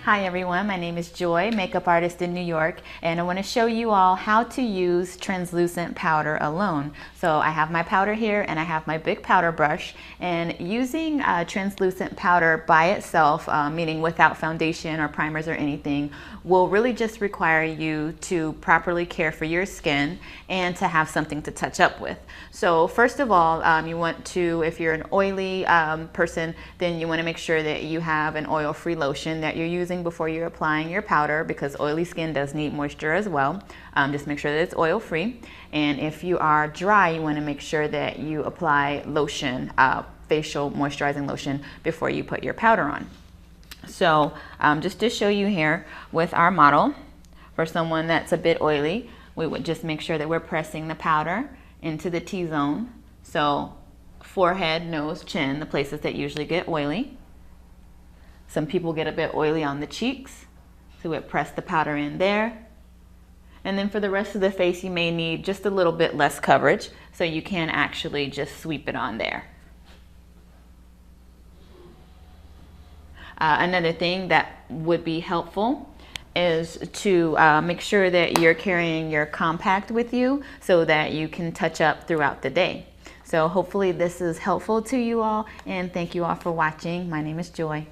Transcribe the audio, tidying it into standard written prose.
Hi everyone, my name is Joy, makeup artist in New York, and I want to show you all how to use translucent powder alone. So I have my powder here and I have my big powder brush, and using translucent powder by itself, meaning without foundation or primers or anything, will really just require you to properly care for your skin and to have something to touch up with. So first of all, you want to, if you're an oily person, then you want to make sure that you have an oil-free lotion that you're using before you're applying your powder, because oily skin does need moisture as well. Just make sure that it's oil-free. And if you are dry, you want to make sure that you apply lotion, facial moisturizing lotion, before you put your powder on. So just to show you here with our model, for someone that's a bit oily, we would just make sure that we're pressing the powder into the T-zone. So forehead, nose, chin, the places that usually get oily. Some people get a bit oily on the cheeks, so we press the powder in there. And then for the rest of the face, you may need just a little bit less coverage, so you can actually just sweep it on there. Another thing that would be helpful is to make sure that you're carrying your compact with you so that you can touch up throughout the day. So hopefully this is helpful to you all, and thank you all for watching. My name is Joy.